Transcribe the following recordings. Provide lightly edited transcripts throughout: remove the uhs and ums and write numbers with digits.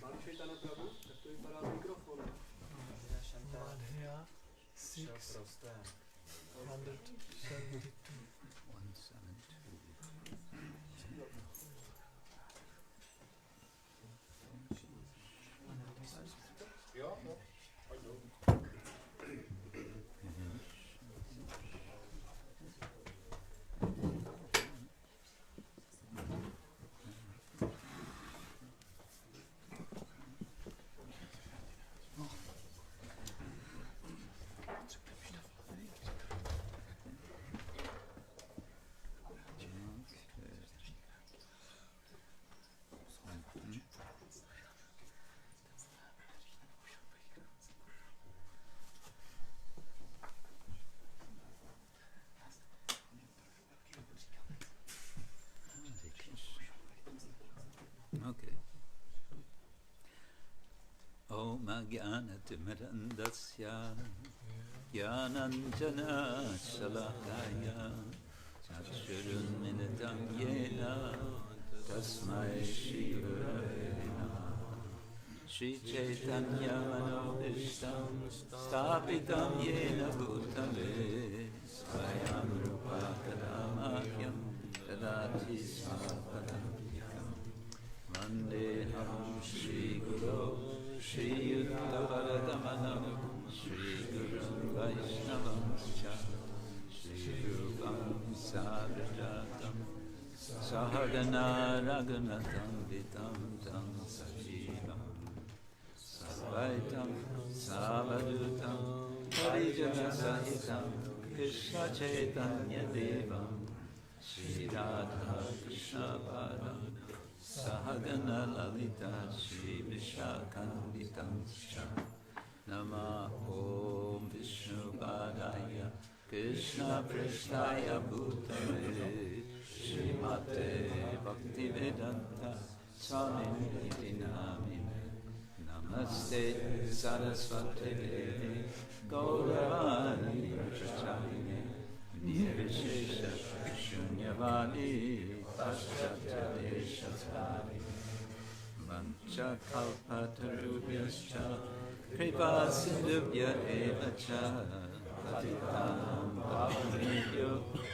Pán Chaitanya Prabhu, tak to vypadá z mikrofonu. Madhya 6.172. Jo, no. Okay. Om Ajnanatimidandasya Jnananjana Shalakaya Chakshurunmilitam Yena Tasmai Shri Gurave Namah Shri Chaitanya Manobhishtam Sthapitam Yena Bhutale Swayam Rupa Kadamahyam Dadati Svapadam Vandeham Shri Guru Shri Yuddhavaradhamanam Shri Guru Vaishnavam Shri Rupam Sagrajatam Sahagana Raghunatam Vitam Tam Sajivam Sarvaitam Savadutam Harijana Sahitam Krishna Chaitanya Devam Shri Radha Krishna Padam Sahagana Lalita Shri Vishakhanditam Nama Om Vishnu Padaya Krishna Prasthaya Bhutale Srimate Bhaktivedanta Swami Namine Namaste Saraswati Devi Gauravani Prachayine Nirvishesha Shunyavadi Paschatya-deshatari Mancha kalpatarubhyascha Kripa sindhubhya evacha Patitanam pavanebhyo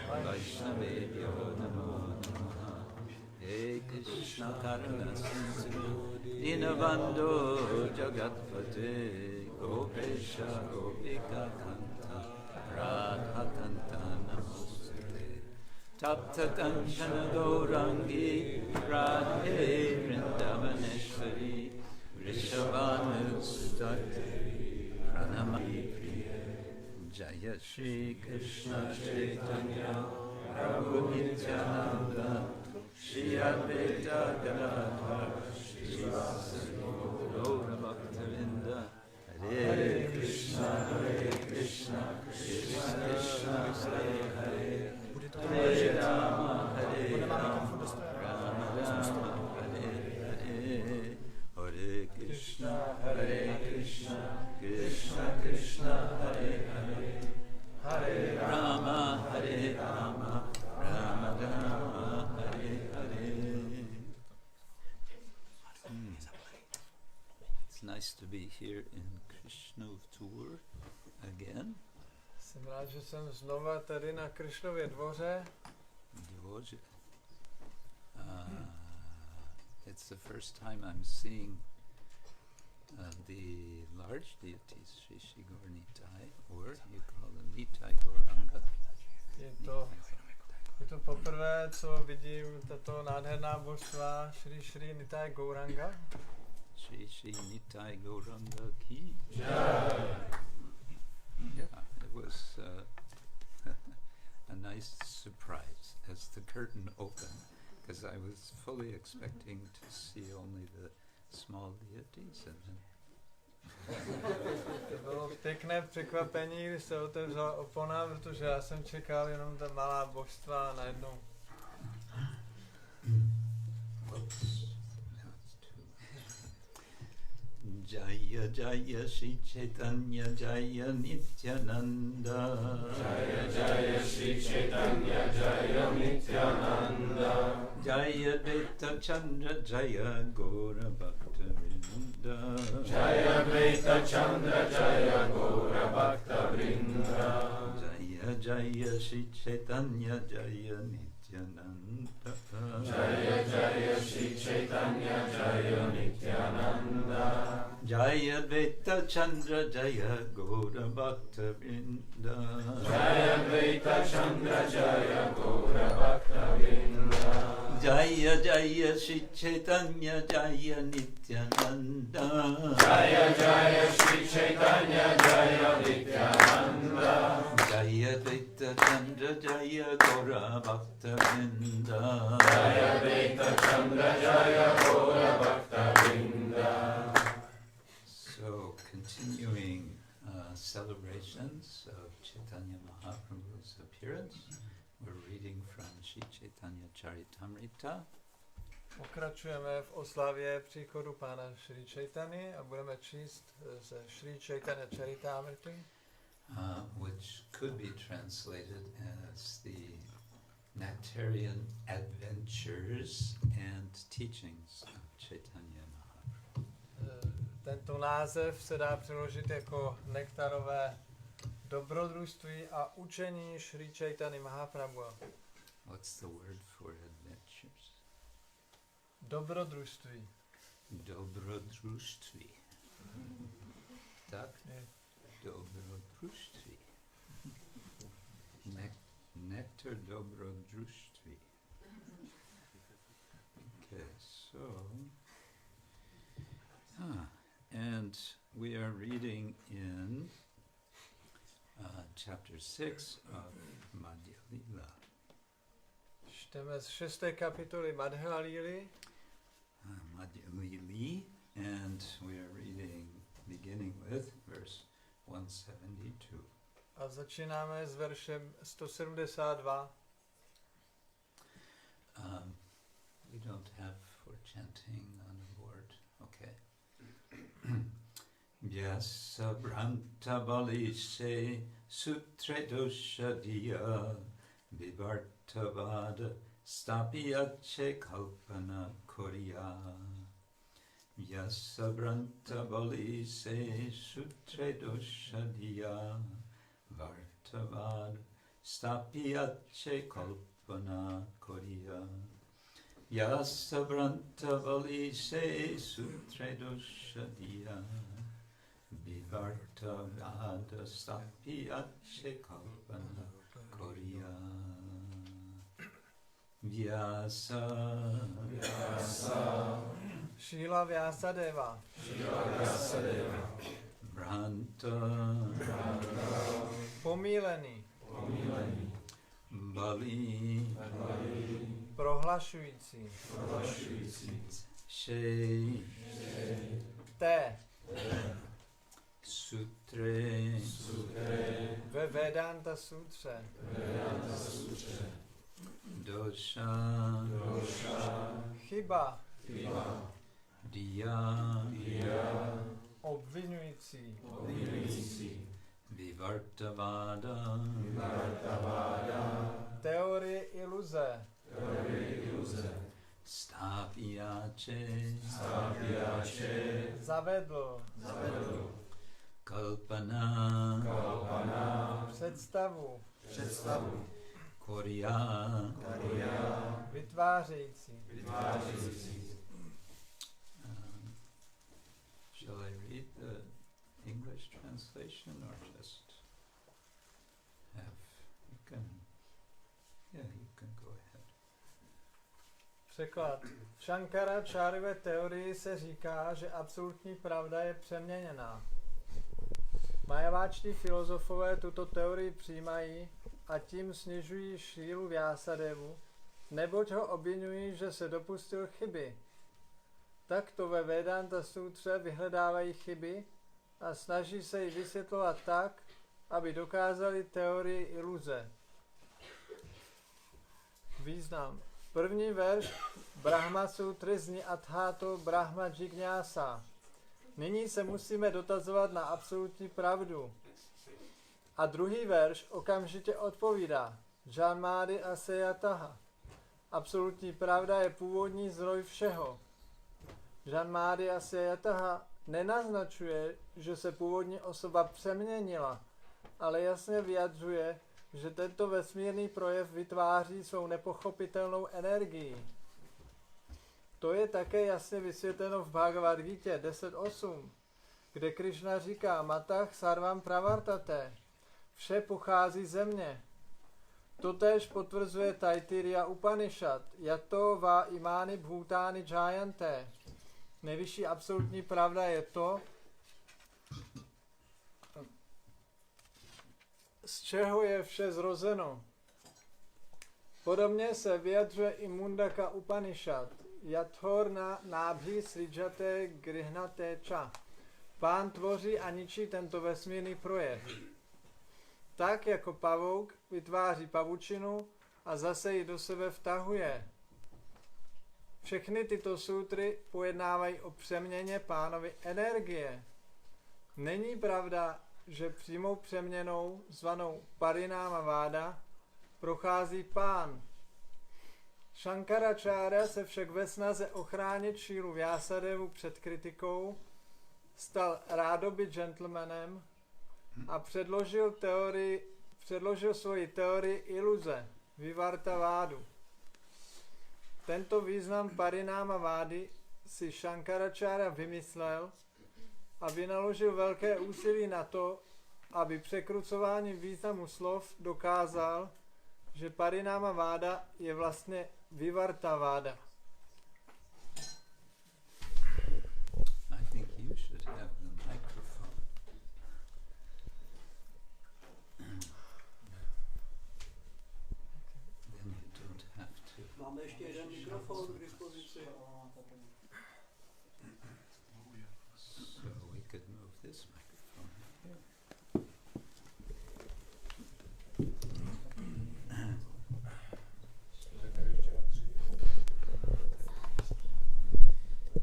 Vaishnavebhyo namo namaha He Krishna karuna sindhu Dinabandho jagatpate Gopesha gopika kanta Radha kanta namostate Tapta Kanchana Gaurangi Radhe Vrindavaneshwari Vrishabhanustate Pranamami Priye Jaya Shri Krishna Chaitanya Prabhu Nityananda Shri Advaita Gadadhar Shri Vasari Gaura Bhaktavinda Hare Krishna Krishna Krishna Hare Hare Hare Rama, Hare Rama, Rama Rama, Hare Hare, Hare Krishna, Krishna Krishna, Hare Hare, Hare Rama, Hare Rama, Rama Rama, Hare Hare. It's nice to be here in Krišnův Dvůr again. Jsem rád, že jsem znova tady na Krišnově dvoře. It's the first time I'm seeing the large deities, Sri Sri Gaur Nitai, or you call them Nitai Gauranga. Je to poprvé, co vidím tato nádherná božstva Sri Sri Nitai Gauranga. Sri Sri Nitai Gauranga ki. Yeah, it was a nice surprise as the curtain opened, because I was fully expecting to see only the small deities and then To bylo pěkné překvapení, když se otevřela opona, protože já jsem čekal jenom ta malá božstva a najednou. Jaya Jaya Shri Chaitanya Jaya Nityananda Jaya Jaya Shri Chaitanya Jaya Nityananda Jaya Vedānta-sūtra Jaya Gaura Bhakta Vrinda Jaya Dvaita Chandra Jaya Gaura Bhakta Vrinda Jaya Jaya Shri Chaitanya Jaya Nityananda Jaya Jaya Shri Chaitanya Jaya Nityananda Jaya Dvaita Chandra Jaya Gaura Bhakta Vrinda Jaya Dvaita Chandra Jaya Gaura Bhakta Vrinda Jaya Jaya Shri Chaitanya Jaya Nityananda Jaya Jaya Shri Chaitanya Jaya Nityananda Jaya Dvaita Chandra Jaya Gaura Bhakta Vrinda Jaya Dvaita Chandra Jaya Gaura Bhakta Vrinda. So, continuing celebrations of Chaitanya Mahaprabhu's appearance, we're reading from Śrī Chaitanya-charitamrita. Pokračujeme v oslavě příchodu pána Šrí Chaitany a budeme číst ze Śrī Chaitanya-charitamrity, Which could be translated as the Nectarian Adventures and Teachings of Chaitanya Mahaprabhu. Tento název se dá přeložit jako nektarové dobrodružství a učení Šrí Chaitany Mahaprabhu. What's the word for adventures? Dobrodružství. Dobrodružství. Tak? Je. Dobrodružství. Nectar dobrodružství. Okay, so... and we are reading in chapter 6 of Madhya lila. Čteme z 6. kapitoly Madhya-lily. Madhya-lili, and we are reading, beginning with verse 172. A začínáme s veršem 172. We don't have for chanting on the board. Okay. Vyāsa bhrānta-bali sūtre doṣa diyā vivarta-vāda sthāpiyāche kalpanā kariyā. Vyāsa bhrānta-bali sūtre doṣa diyā vivarta-vāda sthāpiyāche kalpanā kariyā. Vyāsa bhrānta-bali sūtre doṣa diyā vivarta-vāda sthāpiyāche kalpanā kariyā. Vyāsa Śrīla Vyāsadeva. bhrānta Pomílený. bali Prohlašující. Té. sūtre Ve Vedānta-sūtře. doṣa Chyba. diyā Obvinující. vivarta-vāda Teorie iluze. sthāpiyāche Zavedl. kalpanā Představu. kariyā. Vytvářející. Shall I read the English translation or just have you can go ahead. Překlad. V Śaṅkarācārya teorii se říká, že absolutní pravda je přeměněná. Māyāvádští filozofové tuto teorii přijímají a tím snižují Śrīlu Vyāsadevu, neboť ho obvinují, že se dopustil chyby. Takto ve Vedānta-sūtře vyhledávají chyby a snaží se ji vysvětlovat tak, aby dokázali teorii iluze. Význam. První verš Brahma-sūtry zní Adháto Brahma Džigňása. Nyní se musíme dotazovat na absolutní pravdu. A druhý verš okamžitě odpovídá Janmádi aseyataha. Absolutní pravda je původní zdroj všeho. Janmádi aseyataha nenaznačuje, že se původní osoba přeměnila, ale jasně vyjadřuje, že tento vesmírný projev vytváří svou nepochopitelnou energii. To je také jasně vysvětleno v Bhagavad-gítě 10.8, kde Krishna říká Matah sarvam pravartate, vše pochází ze mě. Totéž potvrzuje Taittiriya Upanishad, yato va imani bhutani jayante. Nejvyšší absolutní pravda je to, z čeho je vše zrozeno. Podobně se vyjadřuje i Mundaka Upanishad, yathor na nábhi srijate grihnate cha. Pán tvoří a ničí tento vesmírný projev. Tak jako pavouk vytváří pavučinu a zase ji do sebe vtahuje. Všechny tyto sūtry pojednávají o přeměně pánovy energie. Není pravda, že přímou přeměnou, zvanou Parináma-vāda, prochází pán. Śaṅkarācārya se však ve snaze ochránit Śrīlu Vyāsadevu před kritikou stal rádoby gentlemanem a předložil svoji teorii iluze, vivarta-vādu. Tento význam Parináma-vády si Śaṅkarācārya vymyslel a vynaložil velké úsilí na to, aby překrucováním významu slov dokázal, že Parináma-váda je vlastně vivarta-vāda. I think you should have the microphone. Then you don't have to. Máme ještě jeden mikrofon k dispozici. So we could move this microphone here.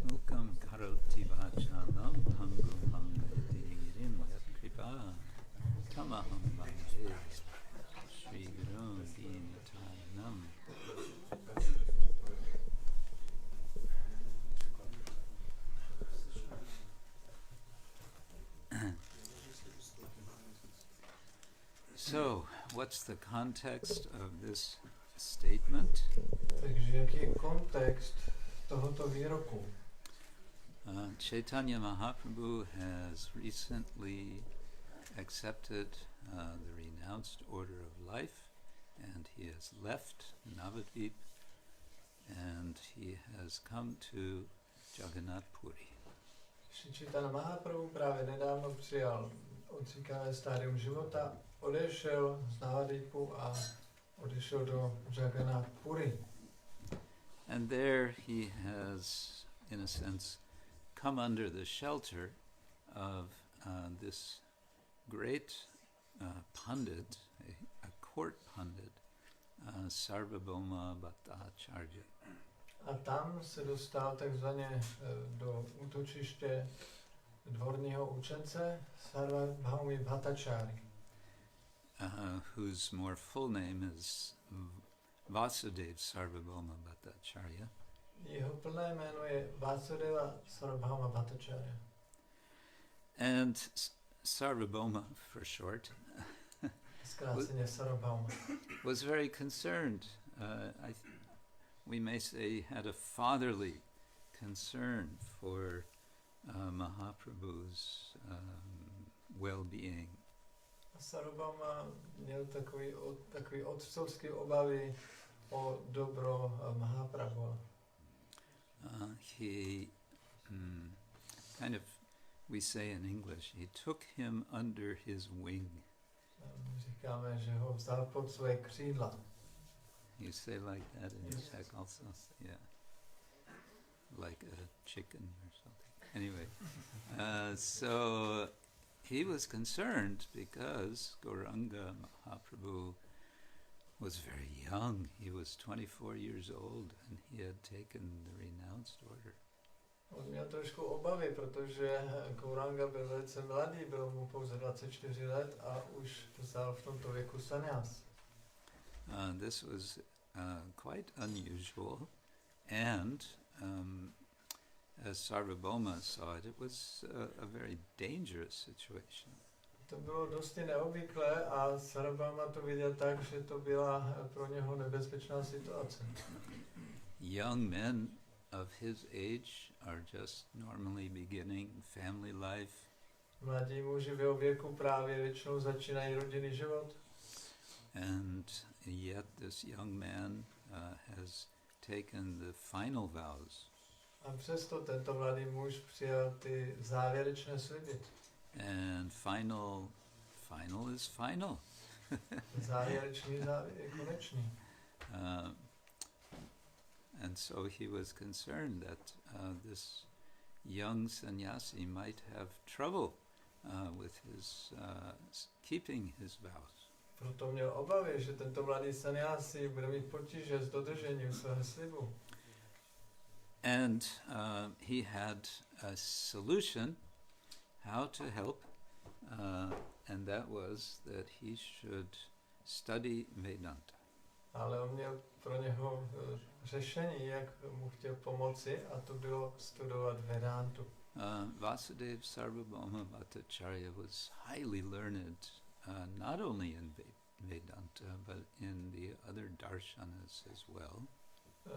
Mukam karoti vācānam bhangum bhangadirim yatkripa tamaham bhanje Shri Guru Dīnatayanam. So, what's the context of this statement? Takže jaký je kontext tohoto výroku? Chaitanya Mahaprabhu has recently accepted the renounced order of life, and he has left Navadvip, and he has come to Jagannath Puri. Chaitanya Mahaprabhu právě nedávno přijal odříkavé stádium života, odešel z Navadvipu a odešel do Jagannath Puri. And there he has, in a sense, come under the shelter of this great pundit, a court pundit, Sarvabhauma Bhattacharya. A tam se dostal takzvaně do útočiště dvorního učence Sarvabhaumi Bhattacharya. Whose more full name is Vāsadeva Sarvabhauma Bhattacharya. Jeho plné jméno je Vāsadeva Sarvabhauma Bhattacharya. And Sarvabhauma, for short, was very concerned. We may say had a fatherly concern for Mahaprabhu's well-being. Sarvabhauma měl takový otcovský obavy o dobro Mahaprabhu. He kind of, we say in English, he took him under his wing. Říkáme, že ho vzal pod své křídla. You say like that in Czech also? Yeah. Like a chicken or something. Anyway, so he was concerned because Gauranga Mahaprabhu was very young. He was 24 years old and he had taken the renounced order. On měl trošku obavy, protože Gauranga byl velice mladý, bylo mu pouze 24 let a už vzal v tomto věku sannyas. This was quite unusual, and as Sarvabhauma saw it, it was a very dangerous situation. To bylo dosti neobvyklé a Sarvabhauma to viděl tak, že to byla pro něho nebezpečná situace. Young men of his age are just normally beginning family life. Mladí muži v jeho věku právě většinou začínají rodinný život. And yet this young man has taken the final vows. A přesto tento mladý muž přijal ty závěrečné sliby. And final is final. Závěrečný je konečný. And so he was concerned that this young sannyasi might have trouble with his keeping his vows. Proto měl obavy, že tento mladý sannyasi bude mít potíže s dodržením svého slibu. And he had a solution how to help, and that was that he should study Vedanta. Ale on měl pro něho řešení, jak mu chtěl pomoci, a to bylo studovat Vedántu. Vāsadeva Sarvabhauma Bhattacharya was highly learned, not only in Vedanta, but in the other darshanas as well.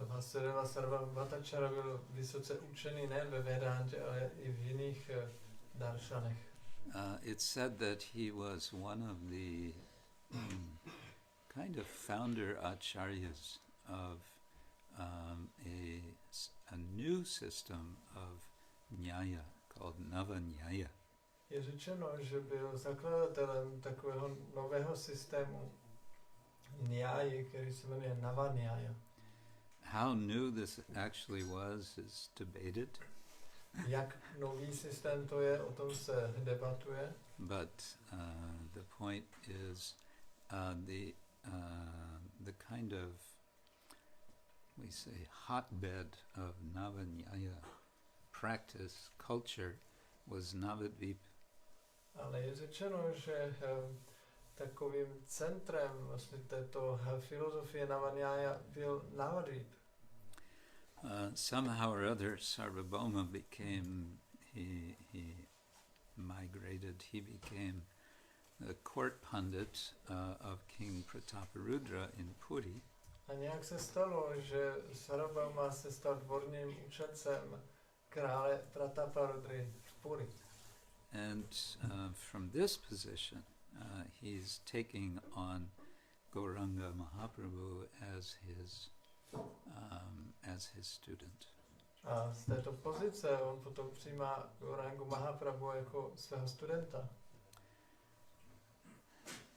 Vāsadeva Sarvabhauma Bhattacharya byl vysoce učený nejen ve Vedantě, ale i v jiných darshanech. It's said that he was one of the kind of founder acharyas of a new system of nyaya called Nava-nyaya. Je řečeno, že byl zakladatelem takového nového systému nyáji, který se jmenuje Nava-nyaya. How new this actually was is debated. Jak nový systém to je, o tom se debatuje. But the point is the kind of, we say, hotbed of Nava-nyaya practice, culture, was Navadvip. Ale je řečeno, že takovým centrem vlastně této filozofie Nava-nyaya byl Navadvip. Somehow or other, Sarvabhauma became, he migrated, he became the court pundit of King Prataparudra in Puri. A nějak se stalo, že Sarvabhauma se stal dvorním učencem krále Prataparudry v Puri. And from this position, he's taking on Gauranga Mahaprabhu as his student. A z této pozice on potom přijímá Gaurangu Mahaprabhu jako svého studenta.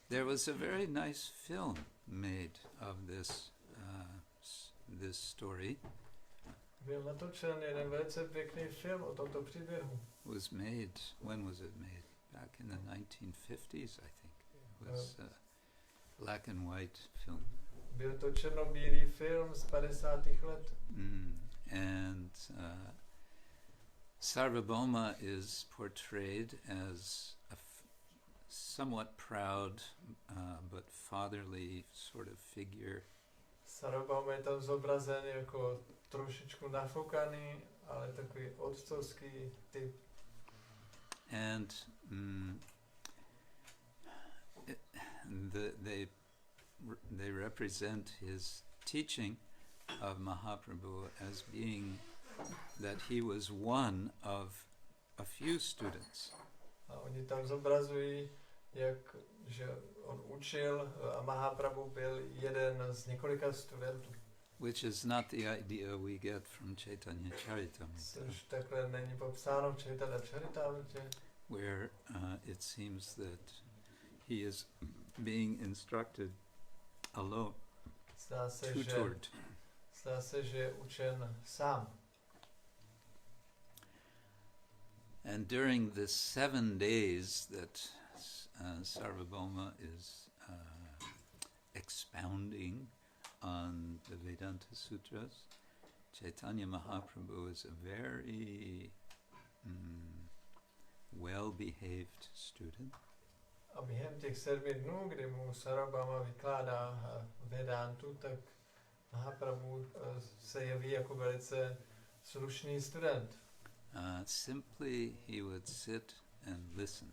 There was a very nice film made of this story. Byl natočen jeden velice pěkný film o tomto příběhu. Was made, when was it made? Back in the 1950s, I think. It was a black and white film. Byl to černobílý film z 50. let. And Sarvabhauma is portrayed as a somewhat proud but fatherly sort of figure. Sarvabhauma je tam zobrazen jako trošičku nafoukaný, ale takový otcovský typ. And they represent his teaching of Mahaprabhu as being that he was one of a few students. A oni tam zobrazují, jak že on učil a Mahaprabhu byl jeden z několika studentů. Which is not the idea we get from Chaitanya-charitamrita. Což takhle není popsáno v Chaitanya-charitamritě. Where it seems that he is being instructed alone, tutored. Zdá se, že je učen sám. And during the 7 days that Sarvabhauma is expounding on the Vedānta-sūtras, Chaitanya Mahaprabhu is a very well-behaved student. A během těch 7 dnů, kdy mu Sarvabhauma vykládá Vedántu, tak Mahaprabhu se jeví jako velice slušný student. simply he would sit and listen.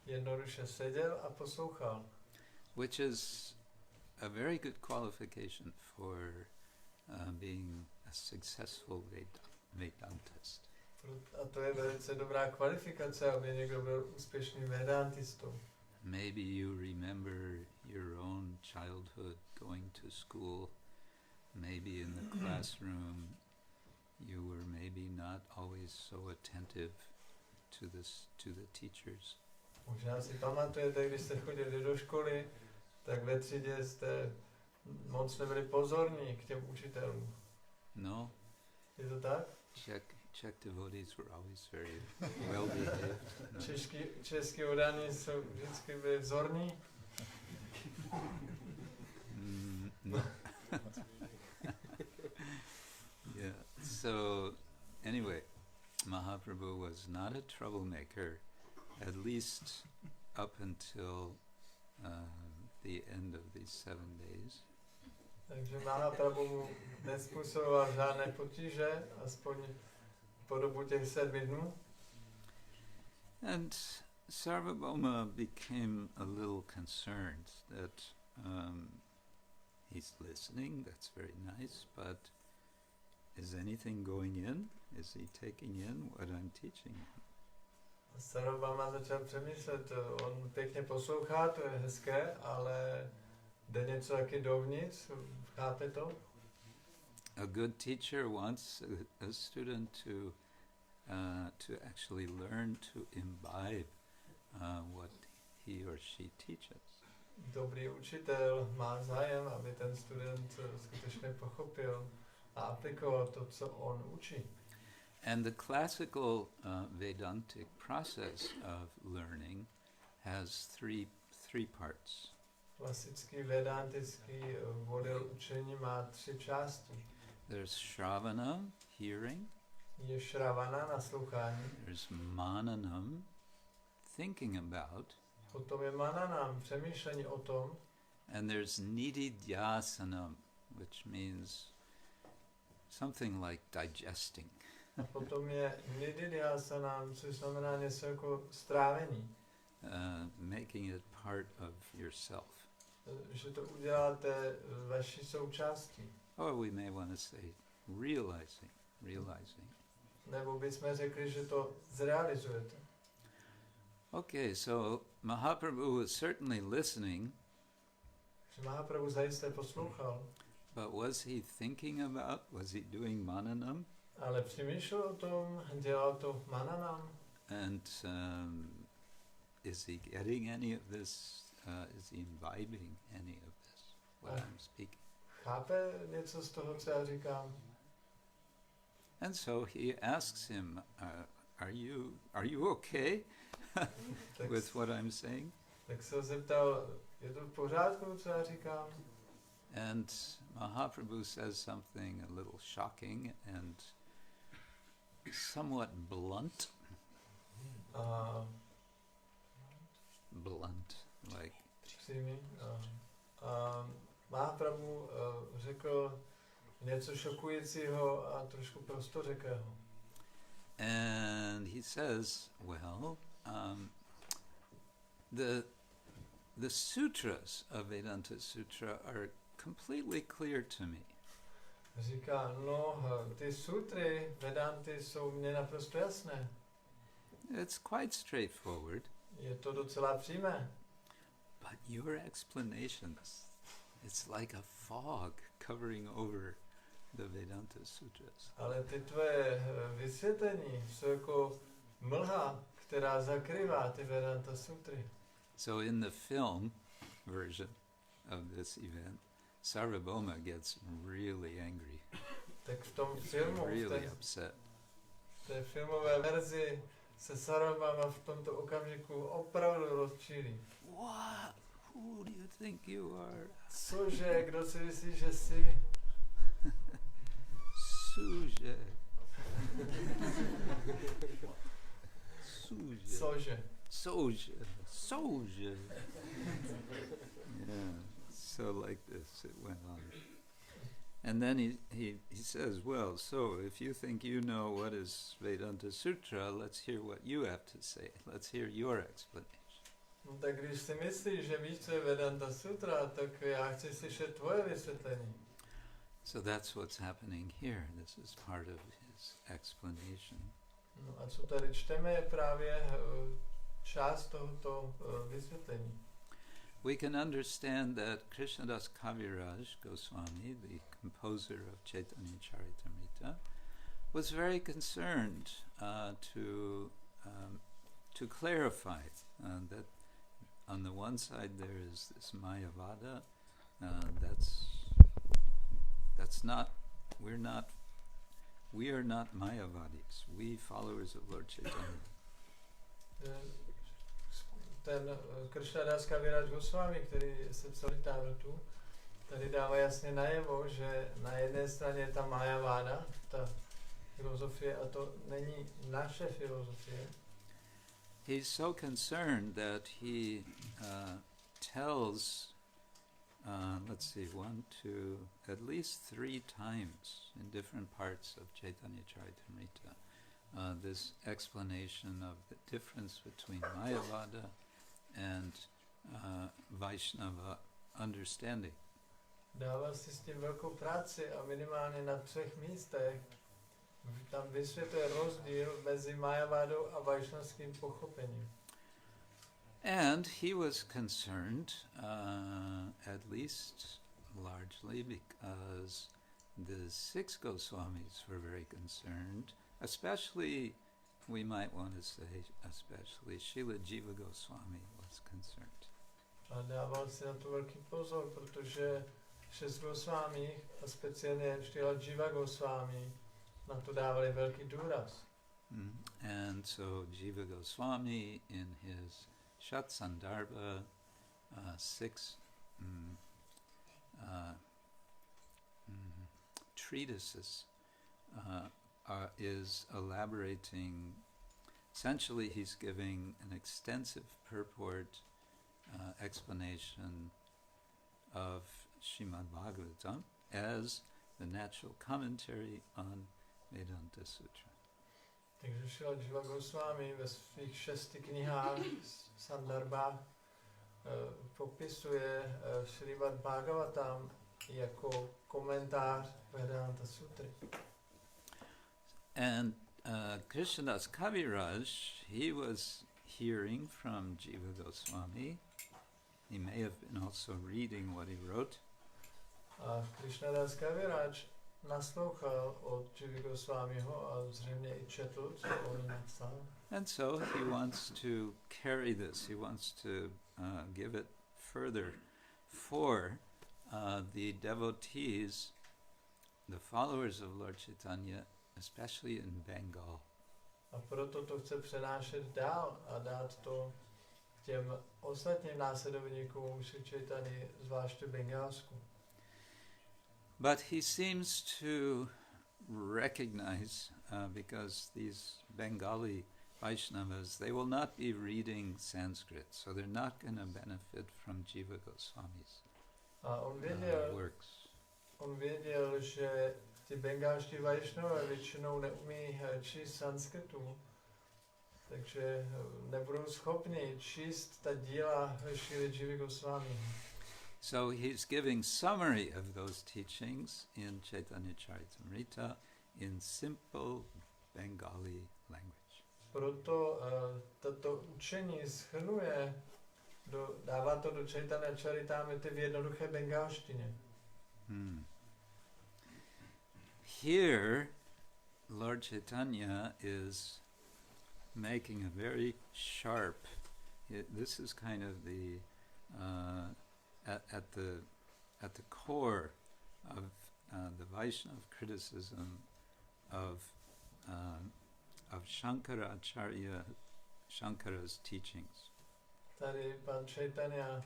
Jednoduše seděl a poslouchal. Which is a very good qualification for being a successful Vedantist. A to je velice dobrá kvalifikace, aby někdo byl úspěšný vedantistou. Maybe you remember your own childhood going to school. Maybe in the classroom you were maybe not always so attentive to the teachers. Možná si pamatujete, když jste chodili do školy, tak ve třídě jste moc nebyli pozorní k těm učitelům. No. Je to tak? Czech devotees were always very well behaved. No. Český oddaní jsou vždycky byli vzorní. No. Yeah. So anyway, Mahaprabhu was not a troublemaker, at least up until the end of these 7 days. Takže Mahaprabhu mu nezpůsoboval žádné potíže, aspoň po dobu těch 7 dnů. And Sarvabhauma became a little concerned that he's listening, that's very nice, but is anything going in? Is he taking in what I'm teaching him? Sarvabhauma začal přemýšlet, on pěkně poslouchá, to je hezké, ale jde něco taky dovnitř, chápe to? A good teacher wants a student to actually learn to imbibe what he or she teaches. Dobrý učitel má zájem, aby ten student skutečně pochopil a aplikoval to, co on učí. And the classical Vedantic process of learning has three parts. Klasický vedantický model učení má 3 části. There's Shravana, hearing. Je Shravana, naslouchání. There's Mananam, thinking about. Potom je Mananam, přemýšlení o tom. And there's Nididhyasanam, which means something like digesting. A potom je Nididhyasanam, což znamená něco jako strávení. Making it part of yourself. Že to uděláte vaší součástí. Or we may want to say realizing. Nebo bychom řekli, že to zrealizujete. Okay, so Mahaprabhu was certainly listening. Že Mahaprabhu zajisté poslouchal. But was he thinking about, was he doing mananam? Ale přemýšlel o tom, dělal to mananam. And is he getting any of this? Is he imbibing any of this, what I'm speaking? Chápe něco z toho, co já říkám? And so he asks him, are you okay with what I'm saying? Tak se zeptal, je to v pořádku, co já říkám? And Mahaprabhu says something a little shocking and somewhat blunt. Blunt, like. Mahaprabhu řekl něco šokujícího a trošku prostořekého. And he says, well, the sutras of Vedānta-sūtra are completely clear to me. Říká, no, ty sutry Vedanty jsou mně naprosto jasné. It's quite straightforward. Je to docela přímé. But your explanations, it's like a fog covering over the Vedānta-sūtras. Ale ty tvoje vysvětlení jsou jako mlha, která zakrývá ty Vedānta-sūtry. So in the film version of this event, Sarvabhauma gets really angry. Tak v tom filmu, really upset. V té filmové verzi se Sarvabhauma v tomto okamžiku opravdu rozčílí. What? Who do you think you are? Cože, kdo si myslí, že jsi? Suže. Cože. Sože. Yeah, so like this it went on. And then he says, well, so if you think you know what is Vedānta-sūtra, let's hear what you have to say. Let's hear your explanation. No, tak když si myslíš, že víš, co je Vedānta-sūtra, tak já chci slyšet tvoje vysvětlení. So that's what's happening here. This is part of his explanation. No a co tady čteme, je právě část tohoto vysvětlení. We can understand that Krishnadas Kaviraj Goswami, the composer of Chaitanya-charitamrita, was very concerned to clarify that on the one side there is this Māyāvādī, we are not Māyāvādis, we followers of Lord Chaitanya. Ten Krishnadas Kaviraj Goswami, který se psal Távrtu, tady dává jasně najevo, že na jedné straně je ta Māyāvāda, ta filozofie, a to není naše filozofie. He's so concerned that he tells, let's see, at least 3 times in different parts of Chaitanya-charitamrita, this explanation of the difference between Māyāvāda and Vaishnava understanding. Dával si s tím velkou práci a minimálně na 3 místech tam vysvětluje rozdíl mezi Māyāvādou a vaishnavským pochopením. And he was concerned, at least largely because the 6 Goswamis were very concerned, especially, we might want to say, especially Śrīla Jiva Goswami was concerned. A dával si na to velký pozor, protože 6 Goswami, a speciálně Śrīla Jiva Goswami, na to dávali velký důraz. And so Jiva Goswami in his Shat Sandarbha 6 treatises is elaborating, essentially he's giving an extensive purport explanation of Śrīmad Bhagavatam as the natural commentary on Vedānta-sūtra. Takže Śrīla Jiva Goswami ve svých 6 knihách, Sandarbách, popisuje Śrīmad Bhagavatam jako komentář Vedānta-sūtry. And Krishnadas Kaviraj, he was hearing from Jiva Goswami. He may have been also reading what he wrote. A Krishnadas Kaviraj naslouchal od Jivy Goswamiho a zřejmě i četl, co on napsal. And so he wants to carry this, he wants to give it further for the devotees, the followers of Lord Chaitanya, especially in Bengal. A proto to chce přenášet dál a dát to těm ostatním následovníkům Sri Chaitanya, zvláště v Bengálsku. But he seems to recognize, because these Bengali Vaishnavas, they will not be reading Sanskrit, so they're not going to benefit from Jiva Goswami's works. On věděl, že ty bengálští Vaishnavové většinou neumí číst sanskritu, takže nebudou schopni číst ta díla Śrīly Jivy Goswami. So he's giving summary of those teachings in Chaitanya-charitamrita in simple Bengali language. Proto toto učení shrnuje, dává to do Chaitanya-charitamrity v jednoduché bengálštině. Here, Lord Chaitanya is making a very sharp, this is kind of the, at the core of the Vaishnava criticism of Śaṅkarācārya, Shankara's teachings. Tady pan Chaitanya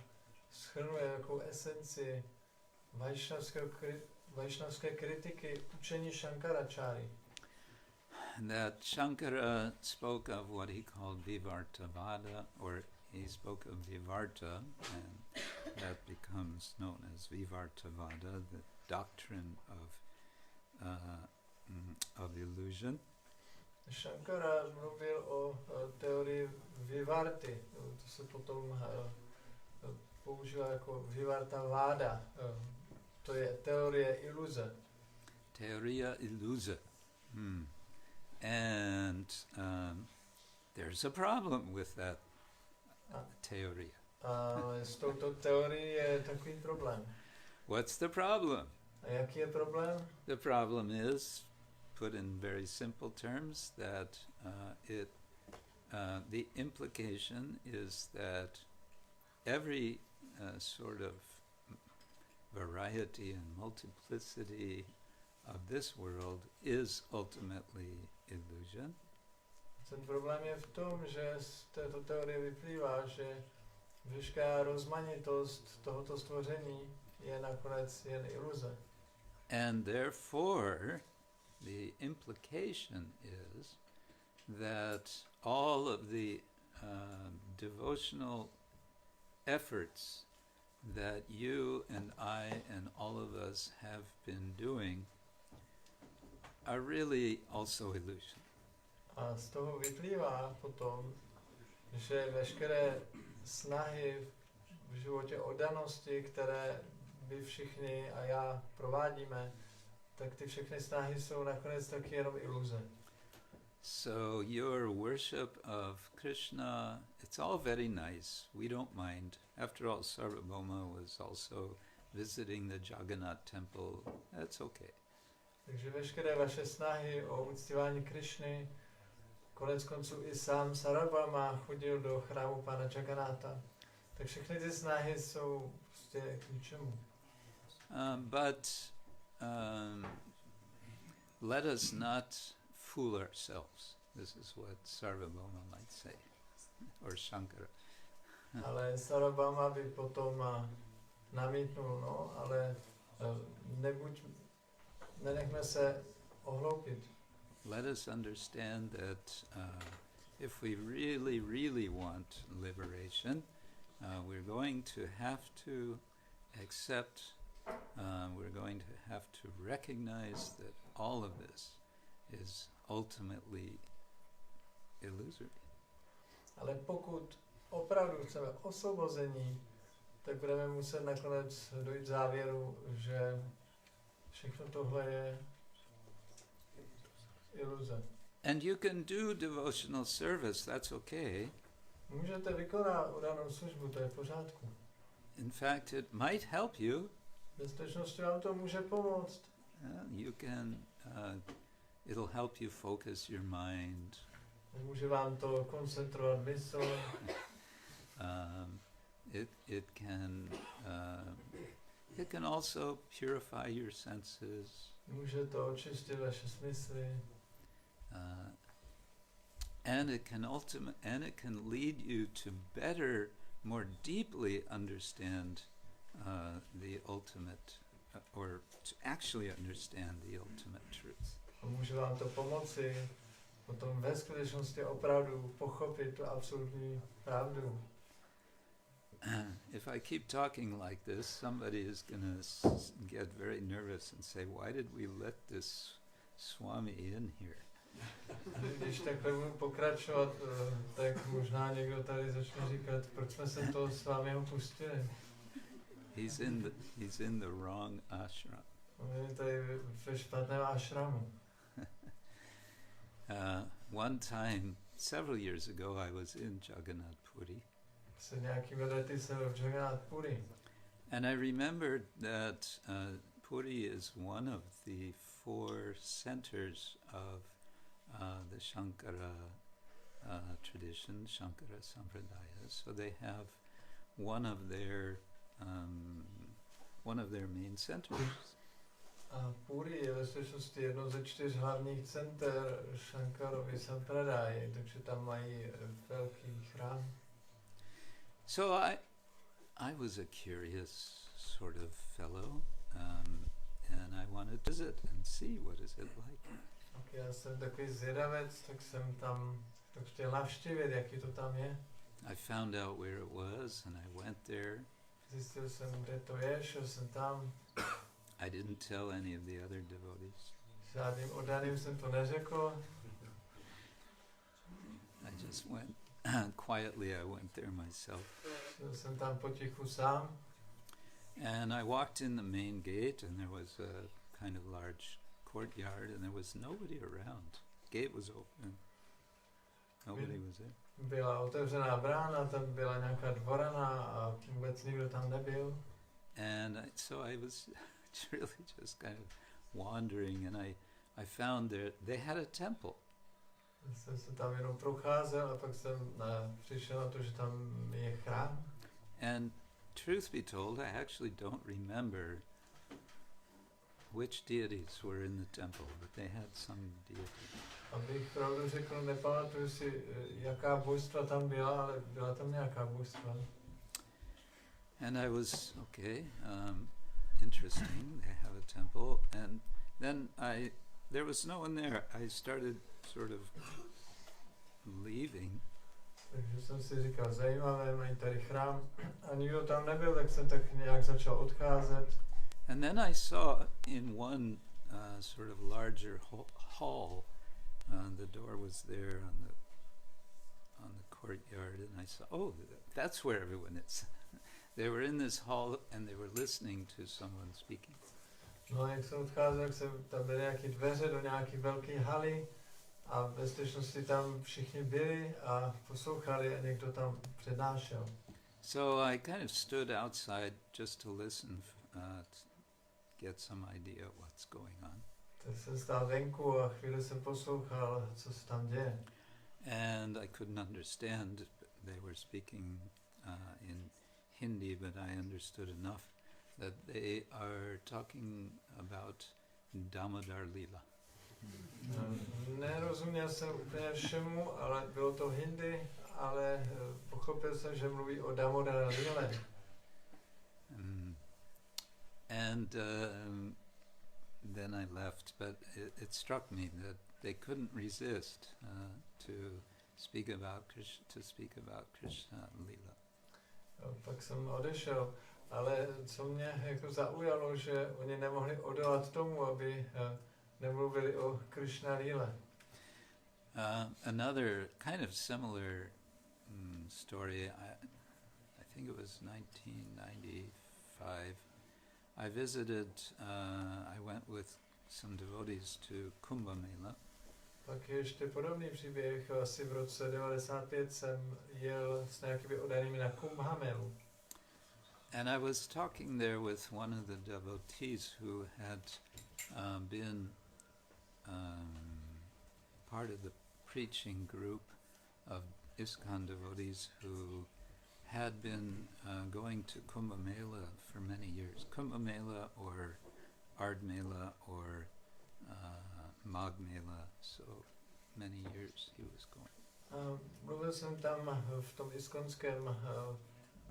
shrnuje jako esenci vaishnavské kritiky učení Śaṅkarācārya. That Shankara spoke of what he called vivarta-vāda, or he spoke of vivarta, and that becomes known as vivarta-vāda, the doctrine of of illusion. Shankara mluvil o teorii vivarty. To se potom používá jako vivarta-vāda. To je teorie iluze. Teoria ilusa. And there's a problem with that theoria. Ale s touto teorií je takový problém. What's the problem? A jaký je problém? The problem is, put in very simple terms, that the implication is that every sort of variety and multiplicity of this world is ultimately illusion. Ten problém je v tom, že z této teorie vyplývá, že veškerá rozmanitost tohoto stvoření je nakonec jen iluze. And therefore, the implication is that all of the devotional efforts that you and I and all of us have been doing are really also illusion. A z toho vyplývá potom, že veškeré snahy v životě oddanosti, které vy všichni a já provádíme, tak ty všechny snahy jsou nakonec taky jenom iluze. So your worship of Krishna, it's all very nice. We don't mind. After all, Sarvabhauma was also visiting the Jagannath temple. That's okay. Takže veškeré vaše snahy o uctívání Krišny, konec konců i sám Sarvabhauma chodil do chrámu pána Jagannatha. Tak všechny ty snahy jsou prostě k ničemu. But let us not fool ourselves. This is what Sarvabhauma might say, or Shankara. Ale Sarvabhauma by potom namítnul, no, ale nenechme se ohloupit. Let us understand that if we really, really want liberation, we're going to have to accept, we're going to have to recognize that all of this is ultimately illusory. Ale pokud opravdu chceme osvobození, tak budeme muset nakonec dojít k závěru, že všechno tohle je iluze. And you can do devotional service, that's okay. Můžete vykonat udanou službu, to je v pořádku. In fact, it might help you. Ve skutečnosti vám to může pomoct. You can, it'll help you focus your mind. Může vám to koncentrovat mysl. It can also purify your senses. Může to očistit vaše smysly. And it can lead you to better, more deeply understand the ultimate, or to actually understand the ultimate truth. A může vám to pomoci potom ve skutečnosti opravdu pochopit tu absolutní pravdu. If I keep talking like this, somebody is going to get very nervous and say, why did we let this Swami in here? Když takhle budu pokračovat, tak možná někdo tady začne říkat, proč jsme se toho s vámi pustili. He's in the wrong ashram. On je tady ve špatném ashramu. One time, several years ago, I was in Jagannath Puri. Před nějakými lety jsem v Jagannath Puri. And I remembered that Puri is one of the 4 centers of the Śaṅkara tradition, Śaṅkarācārya. So they have one of their main centers. A Puri je ve skutečnosti jedno ze 4 hlavních center Śaṅkarovy sampradáje, takže tam mají velký chrám. So I was a curious sort of fellow, and I wanted to visit and see what is it like. Tak já jsem takový zvědavec, tak jsem tam tak chtěl navštívit, jaký to tam je. I found out where it was, and I went there. Zjistil jsem, kde to je, šel jsem tam. I didn't tell any of the other devotees. žádným oddaným jsem to neřekl. I just went quietly, I went there myself. Šel jsem tam potichu sám. And I walked in the main gate, and there was a kind of large courtyard, and there was nobody around. Gate was open. Nobody was there. Byla otevřená brána, tam byla nějaká dvorana a vůbec nikdo tam nebyl. And so I was really just kind of wandering, and I found they had a temple. Jsem se tam jenom procházel a pak jsem přišel na to, že tam je chrám. And truth be told, I actually don't remember which deities were in the temple, but they had some deity. Abych pravdu řekl, nepamatuju si, jaká božstva tam byla, ale byla tam nějaká božstva. And I was, okay, interesting, they have a temple. And then there was no one there. I started sort of leaving. Takže jsem si říkal, zajímavé, mají tady chrám a nikdo tam nebyl, tak jsem tak nějak začal odcházet. And then I saw in one sort of larger hall, the door was there on the courtyard, and I saw, oh, that's where everyone is. They were in this hall and they were listening to someone speaking. No a jak jsem odcházel, tam byly nějaké dveře do nějaké velké haly a ve skutečnosti tam všichni byli a poslouchali a někdo tam přednášel. So I kind of stood outside just to listen, to get some idea what's going on. Tak jsem stál venku a chvíli jsem poslouchal, co se tam děje. And I couldn't understand. They were speaking in Hindi, but I understood enough that they are talking about Damodar lila. Nerozuměl jsem úplně všemu, ale bylo to hindi, ale pochopil jsem, že mluví o Damodar lile. And then I left, but it struck me that they couldn't resist to speak about Krishna lila. Pak jsem odešel, ale co mě jako zaujalo, že oni nemohli odolat tomu, aby nemluvili o Krishna lile. Another kind of similar story, I think it was 1995, I visited, I went with some devotees to Kumbh Mela. Pak ještě podobný příběh, asi v roce 95 jsem jel s nějakými oddanými na Kumbh Melu. And I was talking there with one of the devotees who had been part of the preaching group of ISKCON devotees who had been going to Kumbh Mela for many years. Kumbh Mela or Ard Mela or Magh Mela, so many years he was going. Mluvil jsem tam v tom iskonském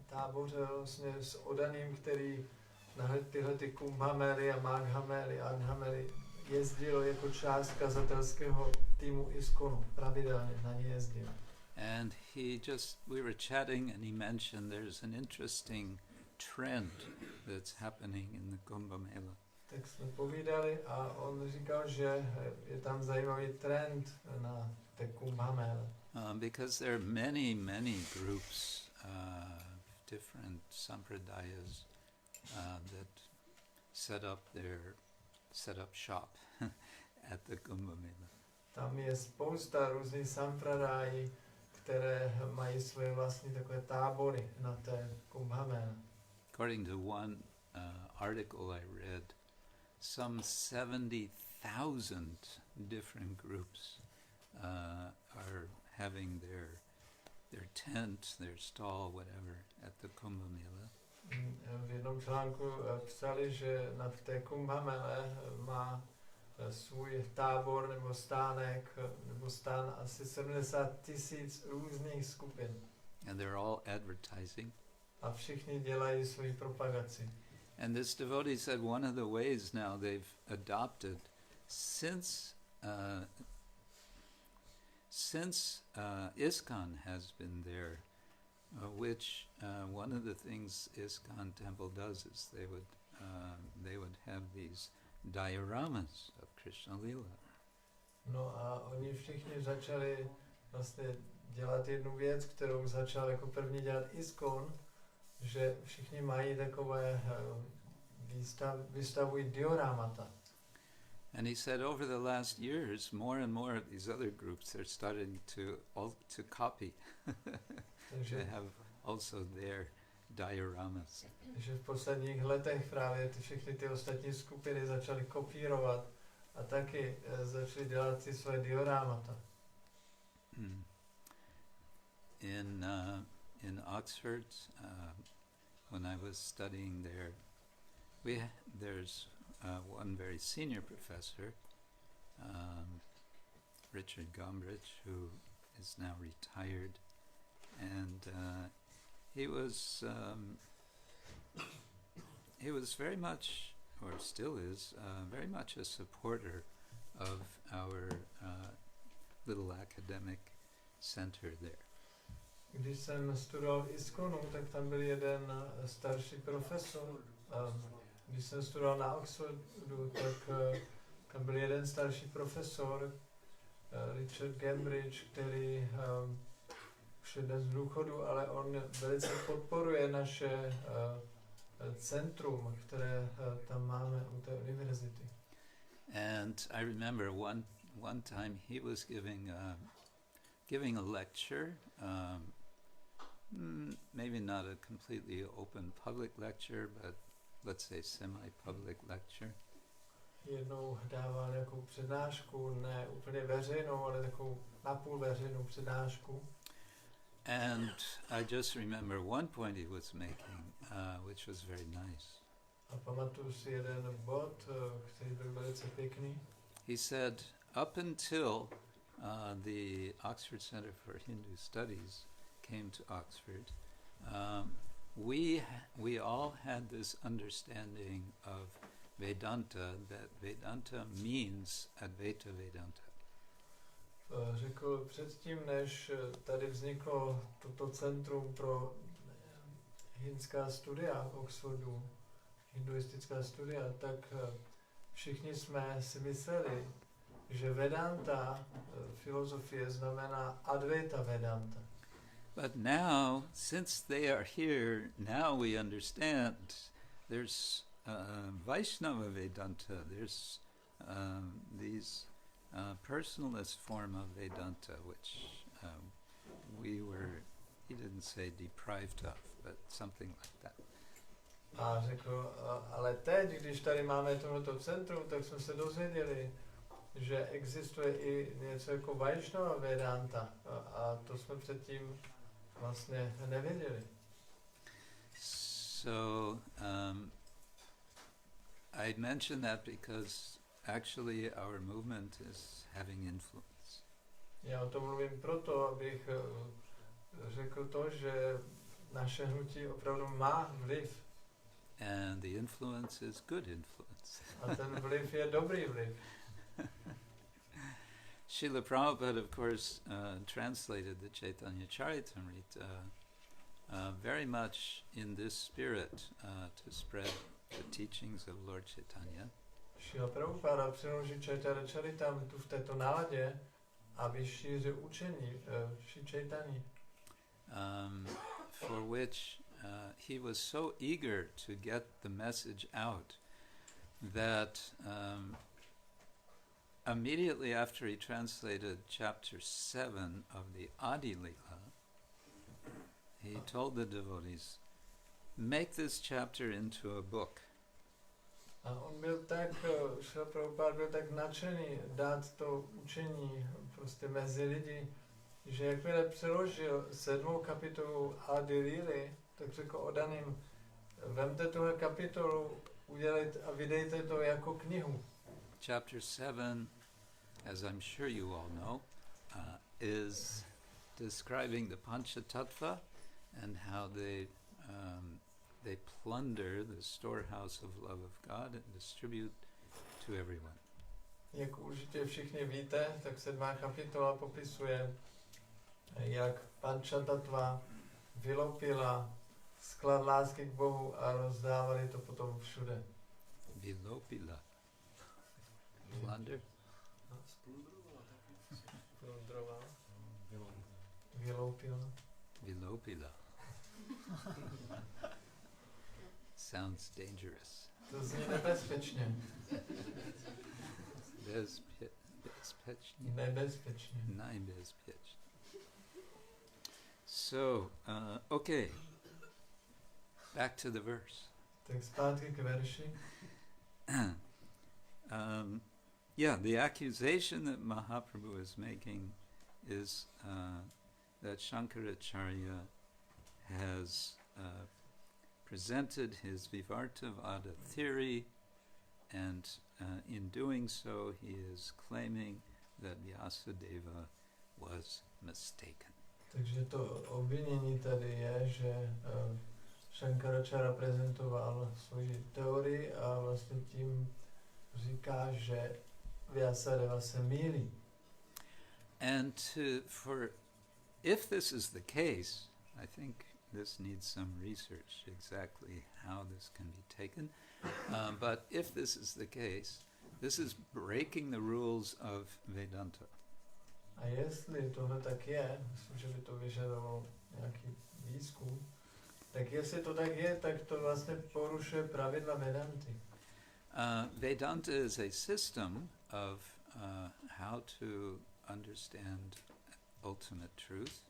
táboře vlastně s oddaným, který na tyhle ty Kumbh Mely a Magh Mely a Ard Mely jezdil jako část kazatelského týmu ISKCONu, pravidelně na ně jezdil. And we were chatting and he mentioned there's an interesting trend that's happening in the Kumbh Mela. Tak jsme povídali a on říkal, že je tam zajímavý trend na té Kumbh Mele. Because there are many groups, different sampradayas that set up shop at the Kumbh Mela. Tam je spousta různých sampradají, které mají svoje vlastní takové tábory na té Kumbh Mele. According to one article I read, some 70,000 different groups are having their tent, their stall, whatever, at the Kumbh Mela. V jednom článku psali, že na té Kumbh Mele má svůj tábor nebo stánek nebo stán asi 70 000 různých skupin. And they're all advertising. A všichni dělají svoji propagaci. And this devotee said one of the ways now they've adopted since ISKCON has been there, which one of the things ISKCON temple does is they would have these dioramas of Krishna lila. No a oni všichni začali vlastně dělat jednu věc, kterou začal jako první dělat ISKCON, že všichni mají takové vystavují dioramata. And he said over the last years, more and more of these other groups are starting to copy. They have also their dioramas. Takže v posledních letech právě všechny ty ostatní skupiny začaly kopírovat a taky začaly dělat ty své dioramata. In Oxford, when I was studying there, there's one very senior professor, Richard Gombrich, who is now retired, and he was very much, or still is, very much a supporter of our little academic center there. Když jsem studoval v ISKCONu, tak tam byl jeden starší profesor. Když jsem studoval na Oxfordu, tak tam byl jeden starší profesor, Richard Gambridge, který už je dnes v důchodu, ale on velice podporuje naše centrum, které tam máme u té univerzity. And I remember one time he was giving a lecture, maybe not a completely open public lecture, but let's say semi-public lecture. Jednou dával nějakou přednášku, ne úplně veřejnou, ale takovou napůl veřejnou přednášku. And I just remember one point he was making, which was very nice. A pamatuju si jeden bod, který byl velice pěkný. He said, up until the Oxford Center for Hindu Studies came to Oxford, we all had this understanding of Vedanta, that Vedanta means Advaita Vedanta. Řekl předtím, než tady vzniklo toto centrum pro hindská studia v Oxfordu, hinduistická studia, tak všichni jsme si mysleli, že Vedanta, filozofie, znamená Advaita Vedanta. But now, since they are here, now we understand there's Vaishnava Vedanta, there's these personalist form of Vedanta, which he didn't say deprived of, but something like that. A řekl, ale teď, když tady máme tohleto centrum, tak jsme se dozvěděli, že existuje i něco jako Vaishnava Vedanta, a to jsme předtím vlastně nevěděli. So I mention that because actually our movement is having influence. Já o tom mluvím proto, abych řekl to, že naše hnutí opravdu má vliv. And the influence is good influence. A ten vliv je dobrý vliv. Śrīla Prabhupada, of course, translated the Chaitanya-charitamrita very much in this spirit to spread the teachings of Lord Chaitanya. Śrīla Prabhupada přeložil Chaitanya-charitamritu v této náladě, aby šířil učení Šri Chaitanya. For which he was so eager to get the message out that immediately after he translated chapter 7 of the Adi Lila, he told the devotees, make this chapter into a book. A on byl tak, Śrīla Prabhupada byl tak nadšený dát to učení prostě mezi lidi, že jakmile přeložil 7. kapitolu Adi Lily, tak řekl odaným, vemte tuhle kapitolu, udělejte a vydejte to jako knihu. Chapter 7, as I'm sure you all know, is describing the Panchatattva and how they plunder the storehouse of love of God and distribute to everyone. Jak určitě všichni víte, tak 7. kapitola popisuje, jak Panchatattva vylopila sklad lásky k Bohu a rozdávali to potom všude. Vilopila. Wander? Plundroval. Vyloupil. Vilopila. Sounds dangerous. To zní nebezpečně. Bezpečně. Nebezpečně. Nebezpečně. So, okay. Back to the verse. Tak zpátky k verši. Yeah, the accusation that Mahaprabhu is making is that Śaṅkarācārya has presented his vivarta-vāda theory, and in doing so he is claiming that Vyāsadeva was mistaken. Takže to obvinění tady je, že Śaṅkarācārya prezentoval svoji teorii a vlastně tím říká, že Vyāsadeva se mýlí. And if this is the case, I think this needs some research exactly how this can be taken. But if this is the case, this is breaking the rules of Vedanta. A jestli tohle tak je, myslím, že by to vyžadovalo nějaký výzkum, tak jestli to tak je, tak to vlastně porušuje pravidla Vedanty. Vedanta is a system of how to understand ultimate truth.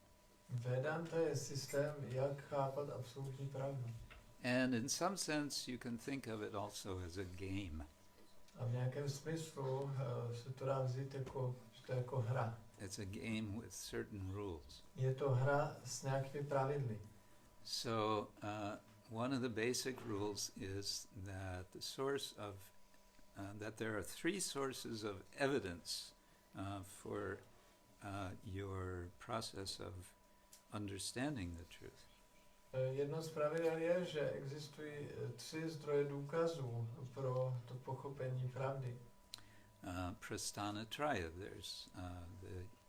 Vedanta je systém, jak chápat absolutní pravdu. And in some sense you can think of it also as a game. A v nějakém smyslu se to dá vzít jako, že to je jako hra. It's a game with certain rules. Je to hra s nějakými pravidly. So one of the basic rules is that the source of that there are three sources of evidence for your process of understanding the truth. Jedno z pravidel je, že existují tři zdroje důkazů pro to pochopení pravdy. Prasthana-traya, there's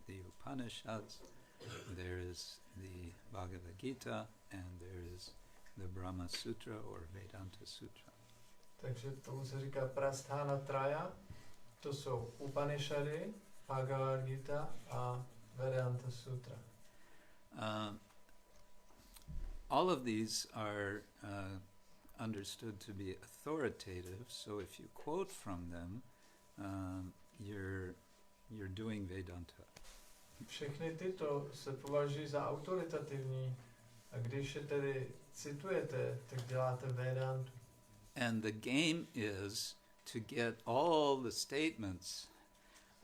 the Upanishads, there is the Bhagavad Gita, and there is the Brahma-sūtra or Vedānta-sūtra. Takže tomu se říká Prasthana-traya, to jsou Upanishady, Bhagavad Gita a Vedānta-sūtra. All of these are understood to be authoritative, so if you quote from them, you're doing Vedanta. Všechny tyto se považují za autoritativní a když je tedy citujete, tak děláte Vedantu. And the game is to get all the statements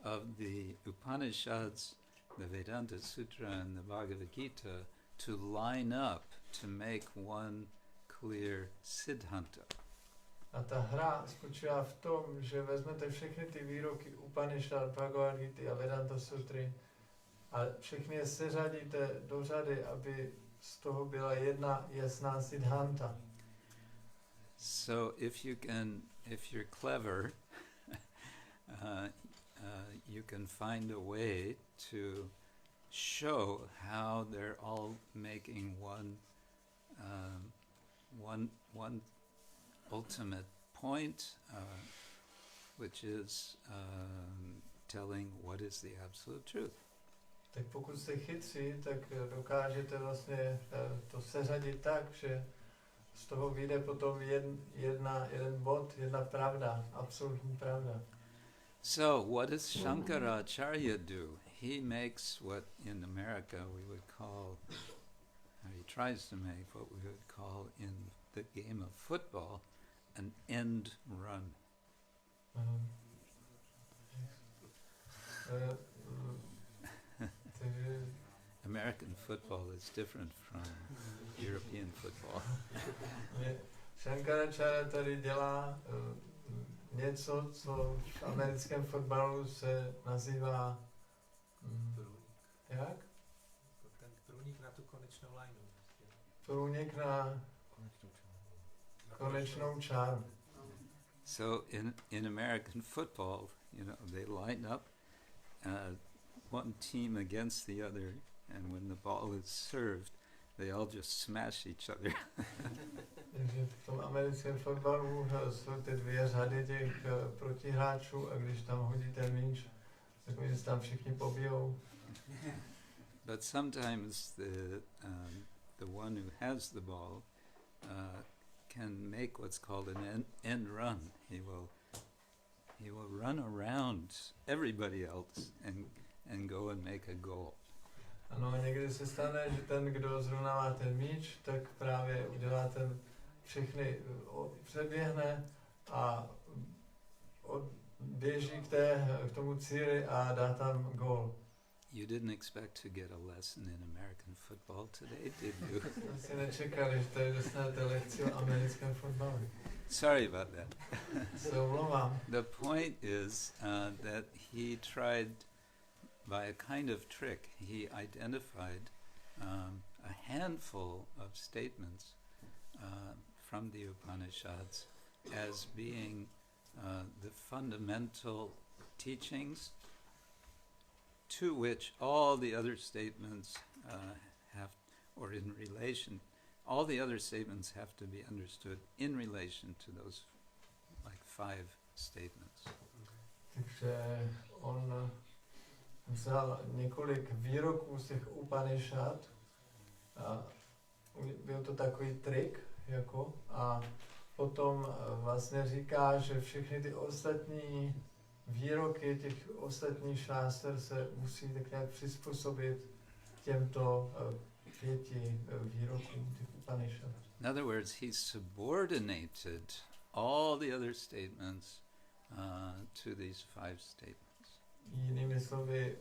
of the Upanishads, the Vedānta-sūtra and the Bhagavad Gita to line up to make one clear siddhanta. A ta hra spočívá v tom, že vezmete všechny ty výroky Upanishad, Bhagavad Gita a Vedānta-sūtry a všechny je seřadíte do řady, aby z toho byla jedna jasná siddhanta. So if you're clever, you can find a way to show how they're all making one ultimate point, which is telling what is the absolute truth. Tak pokud jste chytří, tak dokážete vlastně to seřadit tak, že z toho vyjde potom jeden bod, jedna pravda, absolutní pravda. So what does Śaṅkarācārya do? He makes what in America we would call, he tries to make what we would call in the game of football an end run. American football is different from European football. Śaṅkarācārya tady dělá něco, co v americkém fotbalu se nazývá jak? Ten průnik na tu konečnou lineu. Průnik na konečnou čáru. So in American football, they line up one team against the other, and when the ball is served, they all just smash each other. Takže v tom americkém fotbalu jsou ty dvě řady těch protihráčů a když tam hodíte míč, tak oni se tam všichni pobijou. But sometimes the one who has the ball can make what's called an end run. He will run around everybody else and go and make a goal. Ano, někdy se stane, že ten, kdo zrovna má ten míč, tak právě udělá ten všechny, přeběhne a běží k tomu cíli a dá tam gól. You didn't expect to get a lesson in American football today, did you? Asi nečekali, že tady dostanete lekci o americkém fotbalu. Sorry about that. Se omlouvám. The point is that he tried, by a kind of trick, he identified a handful of statements from the Upanishads as being the fundamental teachings to which all the other statements all the other statements have to be understood in relation to those like 5 statements. Takže on vzal několik výroků z těch Upanishad a byl to takový trik, jako, a potom vlastně říká, že všechny ty ostatní výroky těch ostatních šástr se musí tak nějak přizpůsobit těmto 5 výrokům těch Upanishad. In other words, he subordinated all the other statements to these 5 statements. Jinými slovy,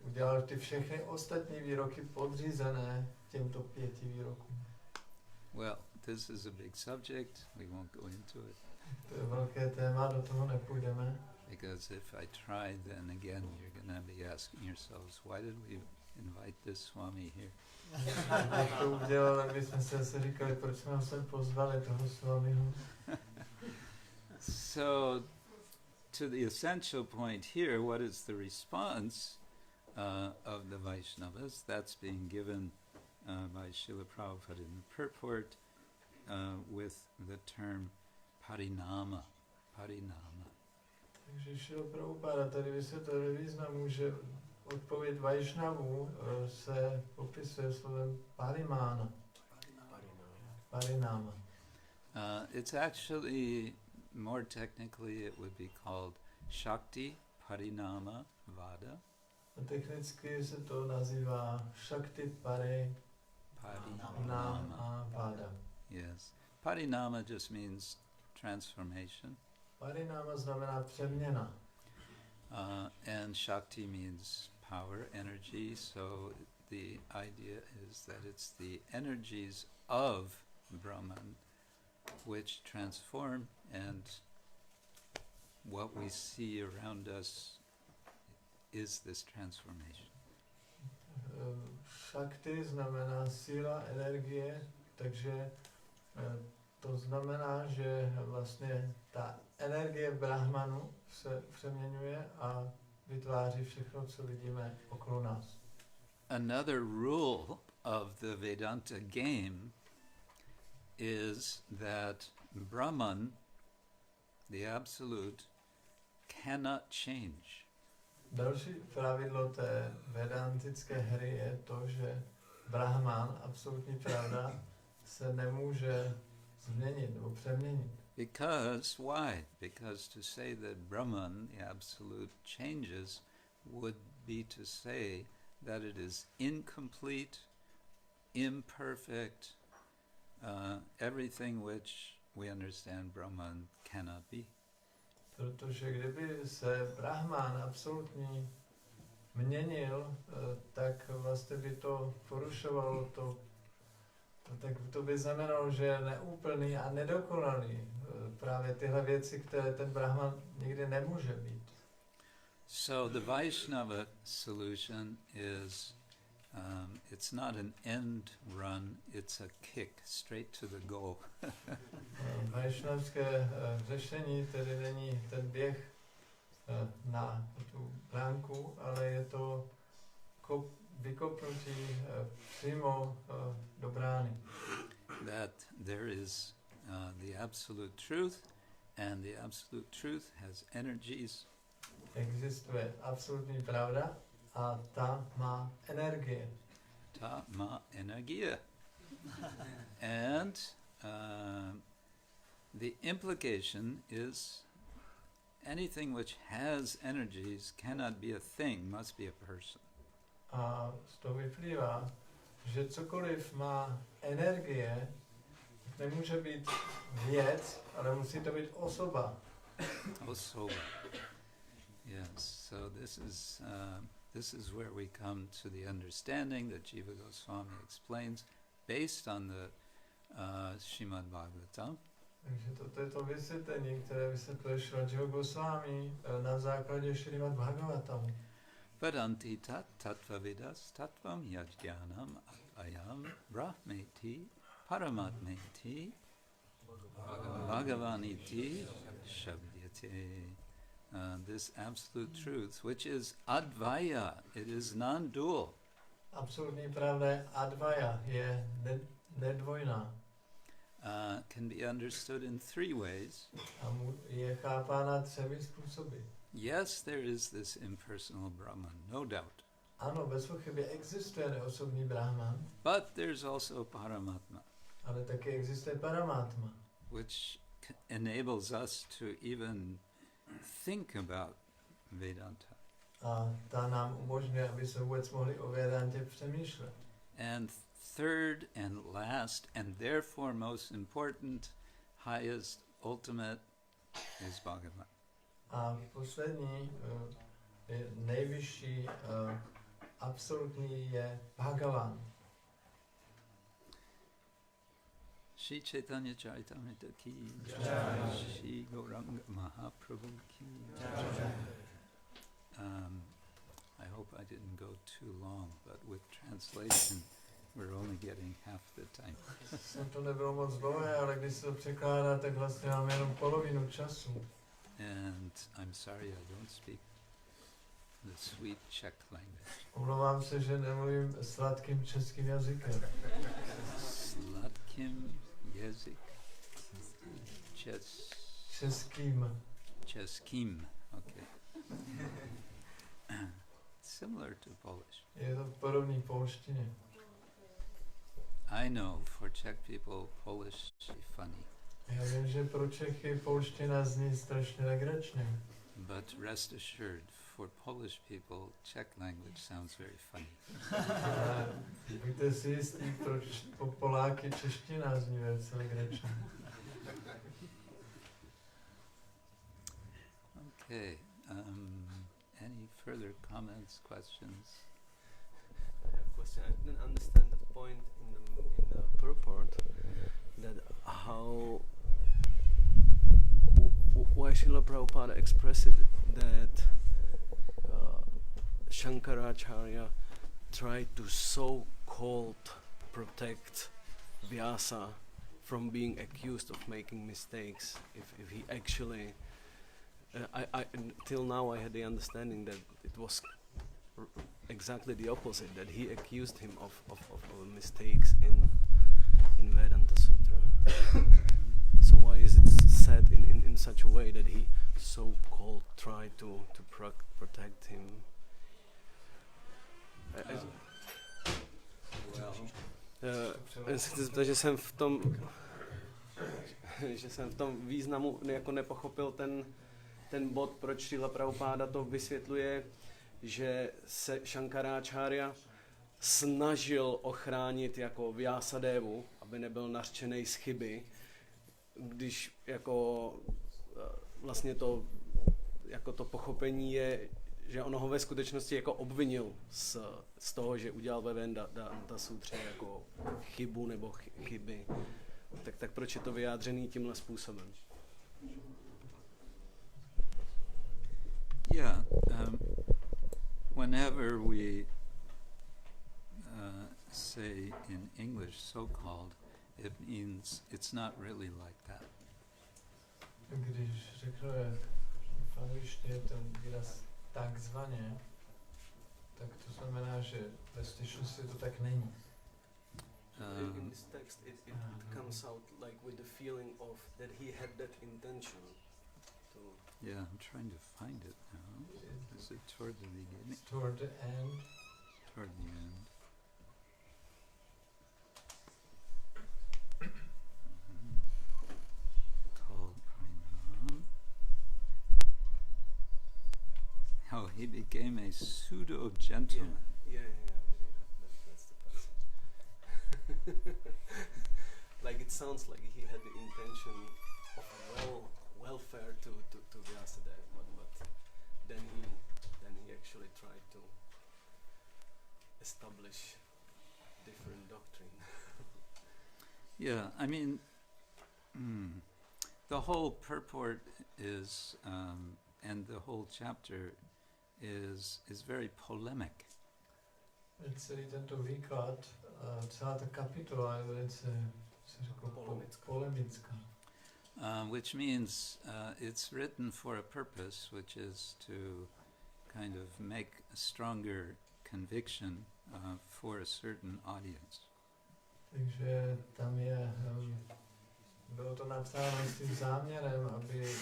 udělal ty všechny ostatní výroky podřízené těmto 5 výrokům. Well, this is a big subject. We won't go into it. To je velké téma, do toho nepůjdeme. Because if I try, then again you're going to be asking yourselves, why did we invite this Swami here? Když to udělal, tak bychom si asi říkali, proč jsme ho sem pozvali, toho Swamiho. So, to the essential point here, what is the response of the Vaishnavas? That's being given by Srila Prabhupada in the purport with the term parinama. Parinama. Takže Srila Prabhupada tady vysvětlil významu, že odpověď Vaishnavů se popisuje slovem parimāna. Parinama. It's actually, more technically, it would be called Shakti Parinama Vāda. Technicky se to nazývá Shakti Parinama Vāda. Yes. Parinama just means transformation. Parinama znamená přeměna. And Shakti means power, energy, so the idea is that it's the energies of Brahman which transform, and what we see around us is this transformation. Shakti znamená síla, energie, takže to znamená, že vlastně ta energie Brahmanu se přeměňuje a vytváří všechno, co vidíme okolo nás. Another rule of the Vedanta game is that Brahman, the absolute, cannot change. Další pravidlo té vedantické hry je to, že Brahman, absolutní pravda, se nemůže změnit nebo přeměnit. Because, why? Because to say that Brahman, the absolute, changes would be to say that it is incomplete, imperfect, everything which we understand Brahman cannot be. Protože kdyby se Brahman absolutní měnil, tak vlastně by to porušovalo to, tak to by znamenalo, že je neúplný a nedokonalý. Právě tyhle věci, které ten Brahman nikdy nemůže být. So the Vaishnava solution is, it's not an end run, it's a kick straight to the goal. Vaishnavské řešení tedy není ten běh na tu bránku, ale je to vykopnutí přímo do brány. That there is the absolute truth, and the absolute truth has energies. Existuje absolutní pravda a ta má energie. Ta ma energia. And the implication is anything which has energies cannot be a thing, must be a person. A z toho vyplývá, že cokoliv má energie, nemůže být věc, ale musí to být osoba. Osoba. Yes, so this is where we come to the understanding that Jiva Goswami explains based on the Śrīmad Bhagavatam. Takže toto je to vysvětlení, které vysvětluje Śrīla Goswami na základě Śrīmad Bhagavatamu. Vedanti tattvavidas tattvam yajnanam ayam brahmeti paramatmeti bhagavaniti shabdyate. This absolute truth, which is advaya, it is non-dual. Absolutní pravda je advaya, je nedvojná. Can be understood in three ways. A je chápána třemi způsoby. Yes, there is this impersonal Brahman, no doubt. Ano, bez pochyby existuje neosobní Brahman. But there's also Paramatma, Ale taky existuje Paramatma, which enables us to even think about Vedanta. a ta nám umožňuje, aby se vůbec mohli o Vedantě přemýšlet. And third and last, and therefore most important, highest, ultimate, is Bhagavan. A poslední, nejvyšší, absolutní je Bhagavan. Shri Chaitanya-charitamrita ki Jai. Shri Gauranga Mahaprabhu ki I hope I didn't go too long, but with translation we're only getting half the time. Jsem to nebylo moc dlouhé, ale když se to překládá, tak vlastně máme jenom polovinu času. And I'm sorry I don't speak the sweet Czech language. Omlouvám se, že nemluvím sladkým českým jazykem. Sladkým jazyk. Českým. Českým. Okay. Similar to Polish. Je to podobný polštině. I know for Czech people Polish is funny. Já vím, že pro Čechy polština zní strašně legračně. But rest assured, for Polish people, Czech language sounds very funny. Buďte si jistí, proč po Poláky čeština zní velice legračně. Okay. Any further comments, questions? I have a question. I didn't understand the point in the purport that how why Śrīla Prabhupada expressed it that Śaṅkarācārya tried to so-called protect Vyāsa from being accused of making mistakes. If he actually, I until now I had the understanding that it was exactly the opposite, that he accused him of mistakes in Vedānta-sūtra. So why is it said in such a way that he so-called tried to protect him? Že jsem v tom významu jako nepochopil ten bod, proč Śrīla Prabhupada to vysvětluje, že se Śaṅkarācārya snažil ochránit jako Vyāsadevu, aby nebyl nařčený z chyby, když jako vlastně to jako to pochopení je, že on ho ve skutečnosti jako obvinil z toho, že udělal ve Vedānta-sūtře jako chybu nebo chyby. Tak proč je to vyjádřený tímhle způsobem? Yeah. Whenever we say in English so-called, it means it's not really like that. Když řekne v angličtině ten výraz takzvaně, tak to znamená, že ve skutečnosti to tak není. In this text it comes out like with the feeling of that he had that intention to... Yeah, I'm trying to find it now. Is it toward the beginning? It's toward the end. Toward the end. How he became a pseudo gentleman. Yeah. That's the passage. Like it sounds like he had the intention of welfare to Vyāsadeva, but then he actually tried to establish different doctrine. Yeah, I mean, the whole purport is, and the whole chapter is very polemic. Celý tento výklad, celá ta kapitola je velice, se řekl, polemická. Which means it's written for a purpose, which is to kind of make a stronger conviction for a certain audience. Takže tam je, bylo to napsáno s tím záměrem, aby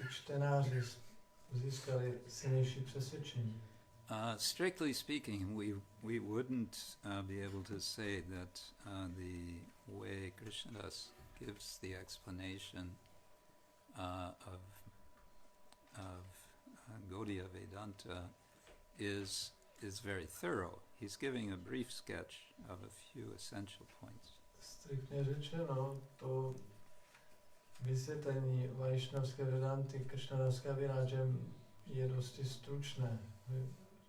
čtenáři získali silnější přesvědčení. Strictly speaking, we wouldn't be able to say that the way Krishnadas gives the explanation of Gaudiya Vedanta is very thorough. He's giving a brief sketch of a few essential points. Striktně řečeno, to vysvětlení vajšnavské Vedanty Krishnadáska Virážem je dosti stručné.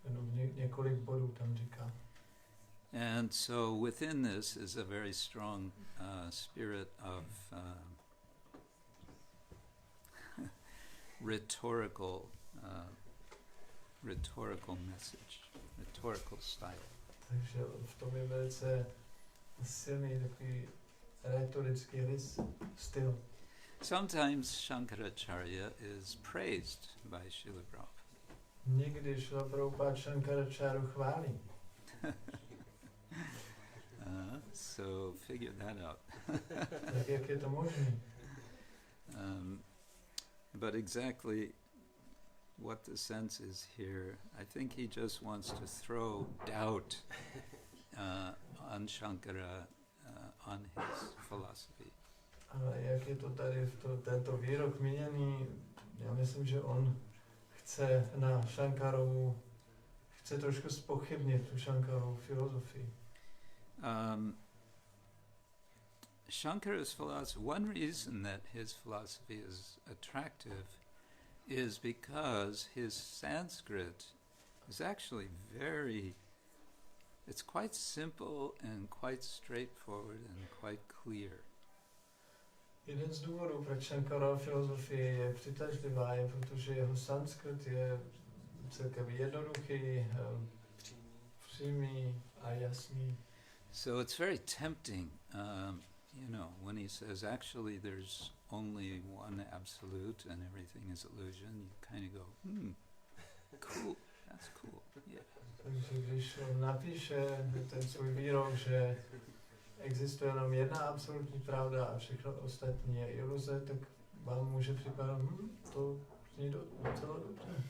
Jenom několik bodů tam říká. And so within this is a very strong spirit of rhetorical message, rhetorical style. Takže v tom je velice silný takový retorický styl. Sometimes Śaṅkarācārya is praised by Śrīla Prabhupada. Někdy Śrīla Prabhupada Śaṅkarācāryu chválí. So figure that out. Tak jak je to možné? But exactly what the sense is here, I think he just wants to throw doubt on Shankara, on his philosophy. Ale jak je to tady tento výrok míněný, já myslím, že on chce na Šankarovu, chce trošku zpochybnit tu Šankarovu filozofii. Shankara's philosophy, one reason that his philosophy is attractive is because his Sanskrit is actually it's quite simple and quite straightforward and quite clear. Jeden z důvodů, proč Šankarova filozofie je přitažlivá, je protože jeho sanskrit je celkem jednoduchý, přímý a jasný. So it's very tempting, when he says actually there's only one absolute and everything is illusion, you kind of go, cool, that's cool, yeah. Takže když on napíše ten svůj výrok, že existuje jenom jedna absolutní pravda a všechno ostatní je iluze, tak vám může připadat, to zní docela dobře.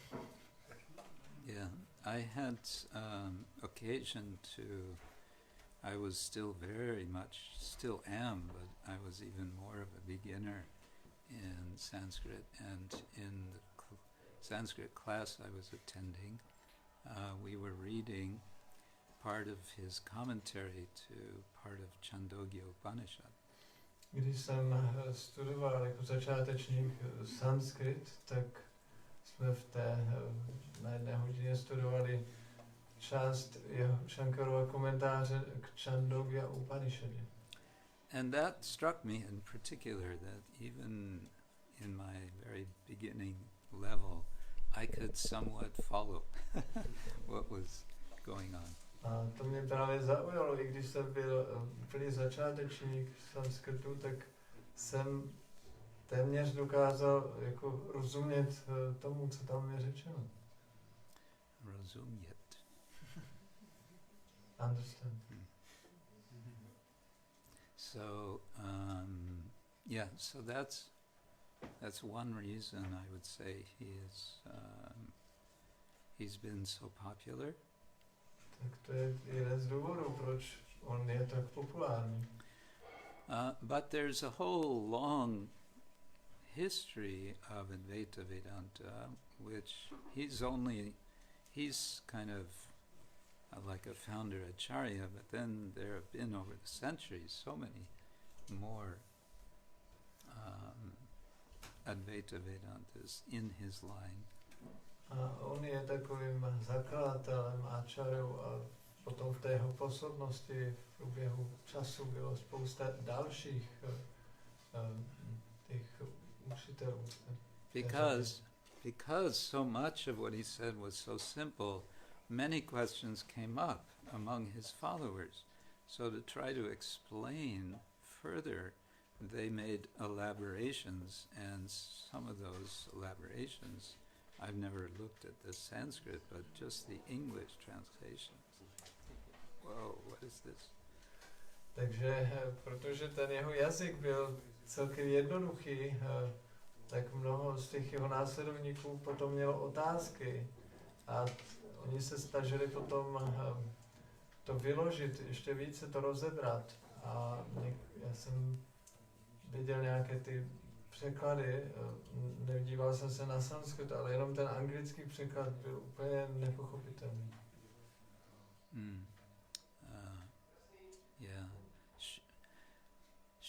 Yeah, I had occasion I was still still am, but I was even more of a beginner in Sanskrit, and in the Sanskrit class I was attending, we were reading part of his commentary to part of Chandogya Upanishad. Když jsem studoval jako začátečník sanskrit, tak jsme na jedné hodině studovali část Šankarova komentáře k Chandogya Upanishadě. And that struck me in particular that even in my very beginning level, I could somewhat follow what was going on. A to mě právě zaujalo, i když jsem byl úplný začátečník sanskritu, tak jsem téměř dokázal jako rozumět tomu, co tam je řečeno. Rozumět. understand. So so that's one reason I would say he's been so popular. Tak to je jeden z důvodů, proč on je tak populární. But there's a whole long history of Advaita Vedanta, which he's kind of like a founder acharya, but then there have been over the centuries so many more Advaita Vedantas in his line. A on je takovým zakladatelem acharyou a potom v té jeho poslednosti v průběhu času bylo spousta dalších těch učitelů. Because so much of what he said was so simple, many questions came up among his followers. So to try to explain further, they made elaborations, and some of those elaborations, I've never looked at the Sanskrit, but just the English translation. Whoa, what is this? Takže, protože ten jeho jazyk byl celkem jednoduchý, tak mnoho z těch jeho následovníků potom mělo otázky a oni se snažili potom to vyložit, ještě více to rozebrat. A já jsem viděl nějaké ty překlady, nedíval jsem se na sanskrit, ale jenom ten anglický překlad byl úplně nepochopitelný.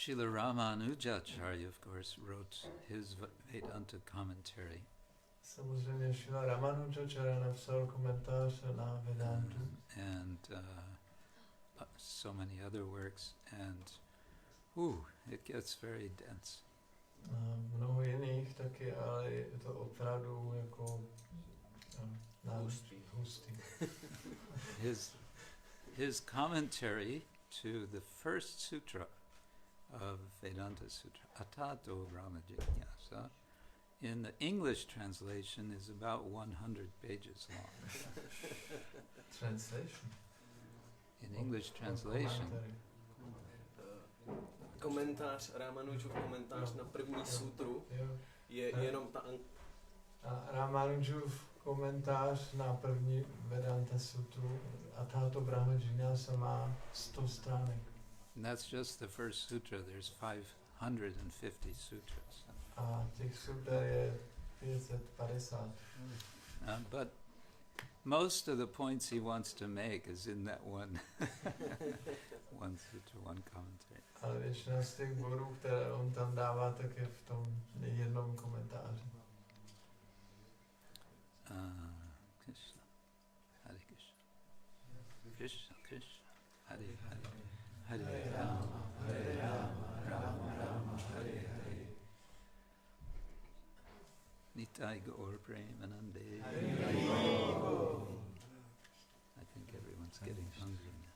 Śrīla Vyāsadeva, of course, wrote his Vedanta commentary. Samozřejmě Śrīla Vyāsadeva napsal komentář na Vedantu. And so many other works, and it gets very dense. Mnoho jiných taky, ale je to opravdu jako hustý. His commentary to the first sutra of Vedānta-sūtra, Atato Brahma Jignāsa, in the English translation is about 100 pages long. Translation? In English translation. Komentář, Ramanujův komentář na první sutru je jenom ta... A Ramanujův komentář na první Vedānta-sūtru Atato Brahma Jignāsa má 100 stránek. And that's just the first sutra. There's 550 sutras. A těch sutr je 550. But most of the points he wants to make is in that one sutra, one commentary. Ale většina z těch bodů, které on tam dává, tak je v tom jednom komentáři. Krishna, Hare Krishna, Krishna Krishna, Hare Hare, Hare Rama, Rama Rama, Hare Hare. Nitai Gaur Premanande. I think everyone's getting hungry now.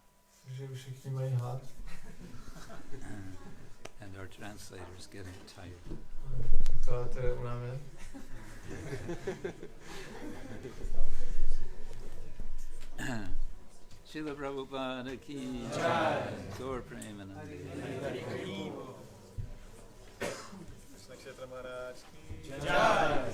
Že všichni mají hlad. And our translator's getting tired. Překladatel je unaven. Śrīla Prabhupada ki jai. Gaur Premanande. Krishna Kshetra Maharaj ki jai.